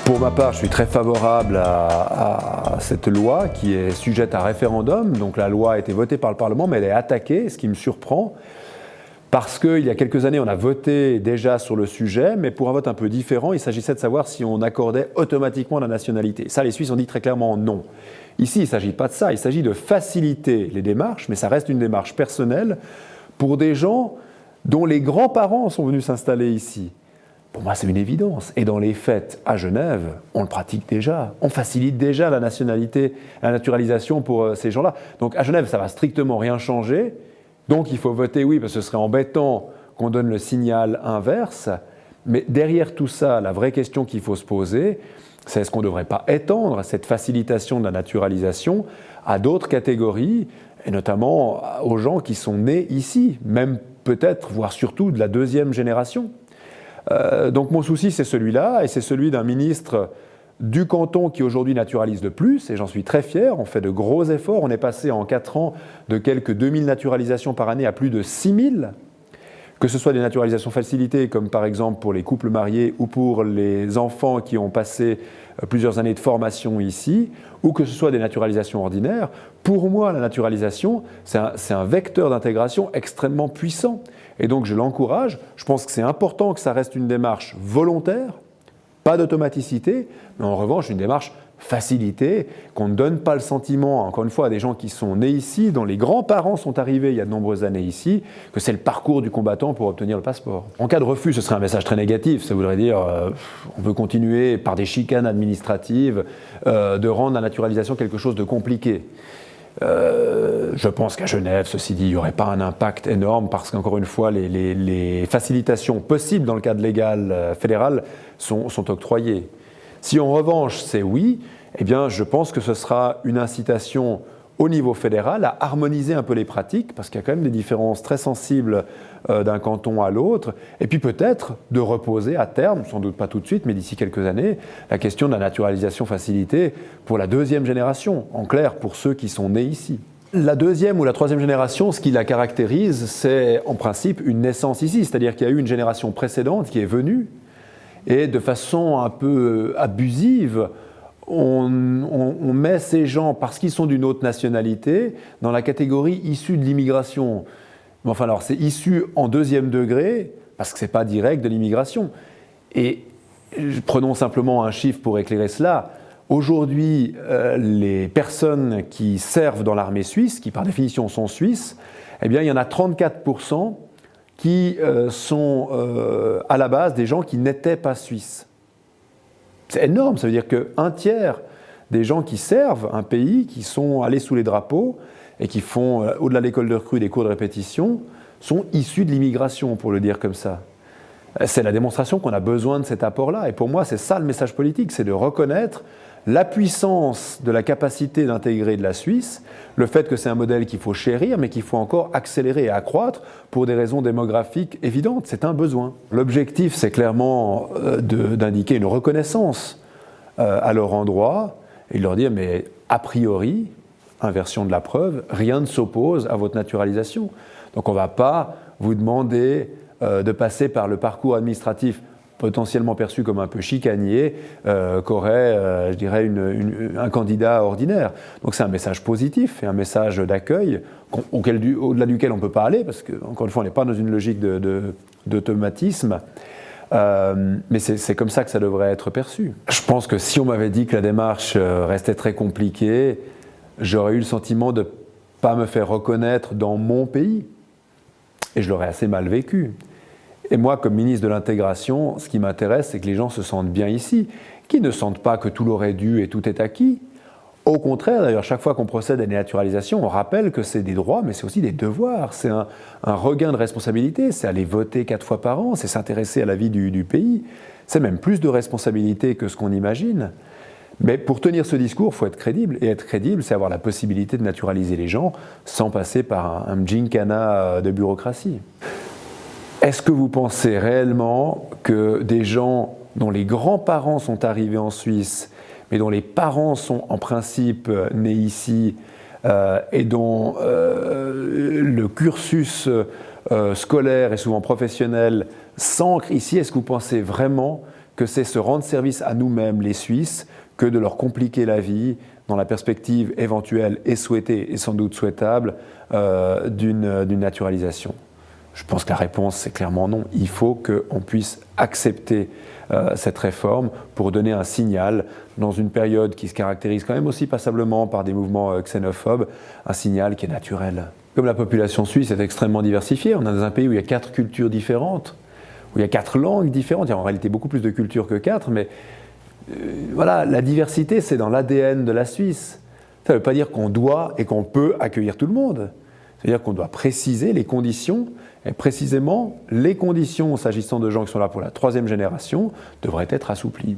Pour ma part, je suis très favorable à cette loi qui est sujette à référendum. Donc la loi a été votée par le Parlement, mais elle est attaquée, ce qui me surprend. Parce qu'il y a quelques années, on a voté déjà sur le sujet, mais pour un vote un peu différent, il s'agissait de savoir si on accordait automatiquement la nationalité. Ça, les Suisses ont dit très clairement non. Ici, il ne s'agit pas de ça, il s'agit de faciliter les démarches, mais ça reste une démarche personnelle pour des gens dont les grands-parents sont venus s'installer ici. Pour moi, c'est une évidence. Et dans les faits, à Genève, on le pratique déjà. On facilite déjà la nationalité, la naturalisation pour ces gens-là. Donc à Genève, ça ne va strictement rien changer. Donc il faut voter oui, parce que ce serait embêtant qu'on donne le signal inverse. Mais derrière tout ça, la vraie question qu'il faut se poser, c'est est-ce qu'on ne devrait pas étendre cette facilitation de la naturalisation à d'autres catégories, et notamment aux gens qui sont nés ici, même peut-être, voire surtout, de la deuxième génération. Donc mon souci, c'est celui-là, et c'est celui d'un ministre du canton qui aujourd'hui naturalise le plus, et j'en suis très fier. On fait de gros efforts. On est passé en 4 ans de quelques 2000 naturalisations par année à plus de 6000, que ce soit des naturalisations facilitées, comme par exemple pour les couples mariés ou pour les enfants qui ont passé plusieurs années de formation ici, ou que ce soit des naturalisations ordinaires. Pour moi, la naturalisation, c'est un vecteur d'intégration extrêmement puissant. Et donc je l'encourage. Je pense que c'est important que ça reste une démarche volontaire, pas d'automaticité, mais en revanche une démarche facilitée, qu'on ne donne pas le sentiment, encore une fois, à des gens qui sont nés ici, dont les grands-parents sont arrivés il y a de nombreuses années ici, que c'est le parcours du combattant pour obtenir le passeport. En cas de refus, ce serait un message très négatif. Ça voudrait dire on veut continuer par des chicanes administratives de rendre la naturalisation quelque chose de compliqué. Je pense qu'à Genève, ceci dit, il n'y aurait pas un impact énorme parce qu'encore une fois, les facilitations possibles dans le cadre légal fédéral sont octroyées. Si en revanche c'est oui, eh bien je pense que ce sera une incitation au niveau fédéral à harmoniser un peu les pratiques, parce qu'il y a quand même des différences très sensibles d'un canton à l'autre, et puis peut-être de reposer à terme, sans doute pas tout de suite, mais d'ici quelques années, la question de la naturalisation facilitée pour la deuxième génération, en clair pour ceux qui sont nés ici. La deuxième ou la troisième génération, ce qui la caractérise, c'est en principe une naissance ici, c'est-à-dire qu'il y a eu une génération précédente qui est venue, et de façon un peu abusive, on met ces gens, parce qu'ils sont d'une autre nationalité, dans la catégorie issue de l'immigration. Mais enfin, alors, c'est issu en deuxième degré, parce que ce n'est pas direct de l'immigration. Et prenons simplement un chiffre pour éclairer cela. Aujourd'hui, les personnes qui servent dans l'armée suisse, qui par définition sont suisses, eh bien, il y en a 34% qui sont à la base des gens qui n'étaient pas suisses. C'est énorme, ça veut dire qu'un tiers des gens qui servent un pays, qui sont allés sous les drapeaux et qui font, au-delà de l'école de recrue, des cours de répétition, sont issus de l'immigration, pour le dire comme ça. C'est la démonstration qu'on a besoin de cet apport-là. Et pour moi, c'est ça le message politique, c'est de reconnaître la puissance de la capacité d'intégrer de la Suisse, le fait que c'est un modèle qu'il faut chérir, mais qu'il faut encore accélérer et accroître pour des raisons démographiques évidentes. C'est un besoin. L'objectif, c'est clairement d'indiquer une reconnaissance à leur endroit et de leur dire, mais a priori, inversion de la preuve, rien ne s'oppose à votre naturalisation. Donc on ne va pas vous demander de passer par le parcours administratif potentiellement perçu comme un peu chicanier, qu'aurait, je dirais, un candidat ordinaire. Donc c'est un message positif et un message d'accueil au-delà duquel on ne peut pas aller, parce qu'encore une fois, on n'est pas dans une logique d'automatisme, mais c'est comme ça que ça devrait être perçu. Je pense que si on m'avait dit que la démarche restait très compliquée, j'aurais eu le sentiment de ne pas me faire reconnaître dans mon pays, et je l'aurais assez mal vécu. Et moi, comme ministre de l'Intégration, ce qui m'intéresse, c'est que les gens se sentent bien ici, qu'ils ne sentent pas que tout leur est dû et tout est acquis. Au contraire, d'ailleurs, chaque fois qu'on procède à des naturalisations, on rappelle que c'est des droits, mais c'est aussi des devoirs. C'est un regain de responsabilité, c'est aller voter 4 fois par an, c'est s'intéresser à la vie du pays. C'est même plus de responsabilité que ce qu'on imagine. Mais pour tenir ce discours, il faut être crédible. Et être crédible, c'est avoir la possibilité de naturaliser les gens sans passer par un gincana de bureaucratie. Est-ce que vous pensez réellement que des gens dont les grands-parents sont arrivés en Suisse, mais dont les parents sont en principe nés ici et dont le cursus scolaire et souvent professionnel s'ancre ici, est-ce que vous pensez vraiment que c'est se rendre service à nous-mêmes, les Suisses, que de leur compliquer la vie dans la perspective éventuelle et souhaitée, et sans doute souhaitable, d'une naturalisation? Je pense que la réponse, c'est clairement non. Il faut qu'on puisse accepter cette réforme pour donner un signal dans une période qui se caractérise quand même aussi passablement par des mouvements xénophobes, un signal qui est naturel. Comme la population suisse est extrêmement diversifiée, on est dans un pays où il y a 4 cultures différentes, où il y a 4 langues différentes, il y a en réalité beaucoup plus de cultures que 4, mais voilà, la diversité, c'est dans l'ADN de la Suisse. Ça ne veut pas dire qu'on doit et qu'on peut accueillir tout le monde. C'est-à-dire qu'on doit préciser les conditions, et précisément, les conditions, s'agissant de gens qui sont là pour la 3e génération, devraient être assouplies.